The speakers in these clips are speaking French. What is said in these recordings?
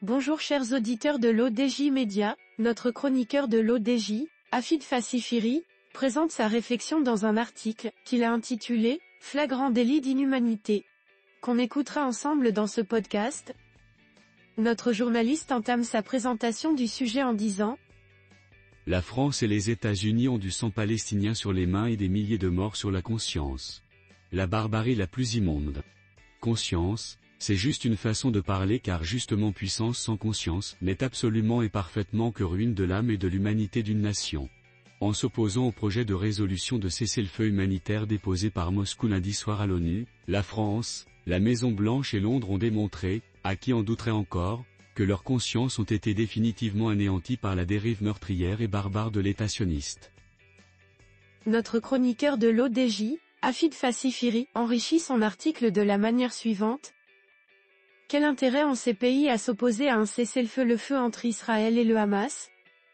Bonjour chers auditeurs de l'ODJ Média, notre chroniqueur de l'ODJ, Afid Fassifiri, présente sa réflexion dans un article qu'il a intitulé « Flagrant délit d'inhumanité », qu'on écoutera ensemble dans ce podcast. Notre journaliste entame sa présentation du sujet en disant « La France et les États-Unis ont du sang palestinien sur les mains et des milliers de morts sur la conscience. La barbarie la plus immonde. Conscience, c'est juste une façon de parler car justement puissance sans conscience n'est absolument et parfaitement que ruine de l'âme et de l'humanité d'une nation. » En s'opposant au projet de résolution de cessez-le-feu humanitaire déposé par Moscou lundi soir à l'ONU, la France, la Maison-Blanche et Londres ont démontré, à qui en douterait encore, que leurs consciences ont été définitivement anéanties par la dérive meurtrière et barbare de l'État sioniste. Notre chroniqueur de l'ODJ, Afid Fassifiri, enrichit son article de la manière suivante. Quel intérêt ont ces pays à s'opposer à un cessez-le-feu entre Israël et le Hamas ?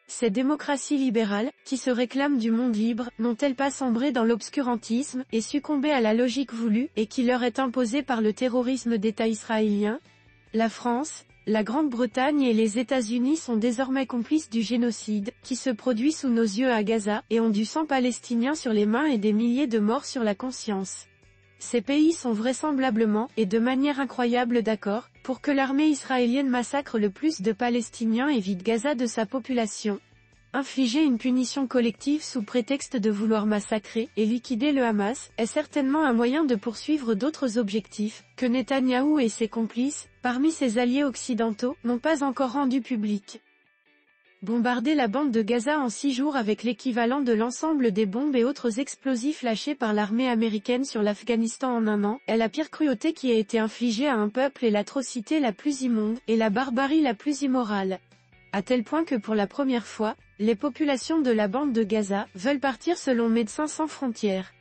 Ces démocraties libérales, qui se réclament du monde libre, n'ont-elles pas sombré dans l'obscurantisme et succombé à la logique voulue et qui leur est imposée par le terrorisme d'État israélien ? La France, la Grande-Bretagne et les États-Unis sont désormais complices du génocide, qui se produit sous nos yeux à Gaza, et ont du sang palestinien sur les mains et des milliers de morts sur la conscience. Ces pays sont vraisemblablement, et de manière incroyable d'accord, pour que l'armée israélienne massacre le plus de Palestiniens et vide Gaza de sa population. Infliger une punition collective sous prétexte de vouloir massacrer et liquider le Hamas est certainement un moyen de poursuivre d'autres objectifs, que Netanyahou et ses complices, parmi ses alliés occidentaux, n'ont pas encore rendus publics. Bombarder la bande de Gaza en 6 jours avec l'équivalent de l'ensemble des bombes et autres explosifs lâchés par l'armée américaine sur l'Afghanistan en un an, est la pire cruauté qui a été infligée à un peuple et l'atrocité la plus immonde, et la barbarie la plus immorale. À tel point que pour la première fois, les populations de la bande de Gaza veulent partir selon Médecins sans frontières.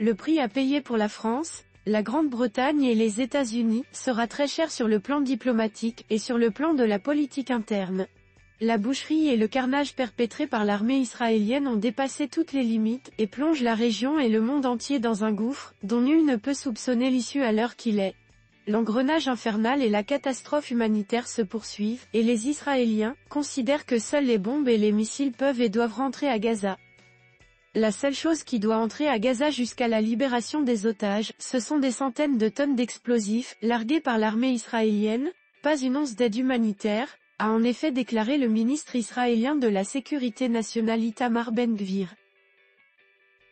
Le prix à payer pour la France, la Grande-Bretagne et les États-Unis sera très cher sur le plan diplomatique et sur le plan de la politique interne. La boucherie et le carnage perpétrés par l'armée israélienne ont dépassé toutes les limites et plongent la région et le monde entier dans un gouffre, dont nul ne peut soupçonner l'issue à l'heure qu'il est. L'engrenage infernal et la catastrophe humanitaire se poursuivent, et les Israéliens considèrent que seules les bombes et les missiles peuvent et doivent rentrer à Gaza. La seule chose qui doit entrer à Gaza jusqu'à la libération des otages, ce sont des centaines de tonnes d'explosifs, largués par l'armée israélienne, pas une once d'aide humanitaire, a en effet déclaré le ministre israélien de la Sécurité nationale Itamar Ben-Gvir.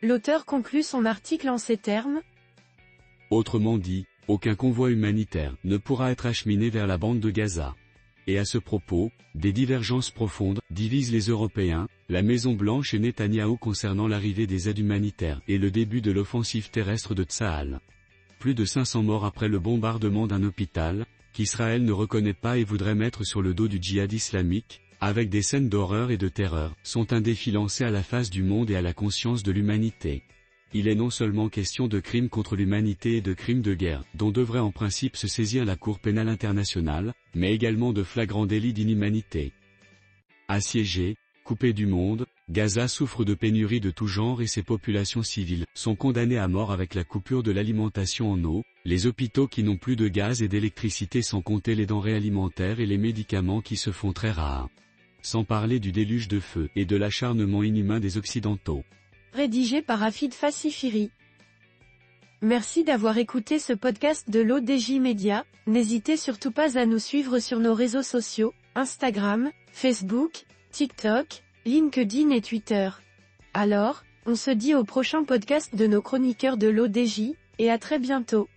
L'auteur conclut son article en ces termes. Autrement dit, aucun convoi humanitaire ne pourra être acheminé vers la bande de Gaza. Et à ce propos, des divergences profondes divisent les Européens, la Maison-Blanche et Netanyahou concernant l'arrivée des aides humanitaires et le début de l'offensive terrestre de Tsahal. Plus de 500 morts après le bombardement d'un hôpital, qu'Israël ne reconnaît pas et voudrait mettre sur le dos du djihad islamique, avec des scènes d'horreur et de terreur, sont un défi lancé à la face du monde et à la conscience de l'humanité. Il est non seulement question de crimes contre l'humanité et de crimes de guerre, dont devrait en principe se saisir la Cour pénale internationale, mais également de flagrants délits d'inhumanité. Assiégée, coupée du monde, Gaza souffre de pénuries de tout genre et ses populations civiles sont condamnées à mort avec la coupure de l'alimentation en eau, les hôpitaux qui n'ont plus de gaz et d'électricité sans compter les denrées alimentaires et les médicaments qui se font très rares. Sans parler du déluge de feu et de l'acharnement inhumain des Occidentaux. Rédigé par Afid Fassifiri. Merci d'avoir écouté ce podcast de l'ODJ Média, n'hésitez surtout pas à nous suivre sur nos réseaux sociaux, Instagram, Facebook, TikTok, LinkedIn et Twitter. Alors, on se dit au prochain podcast de nos chroniqueurs de l'ODJ, et à très bientôt.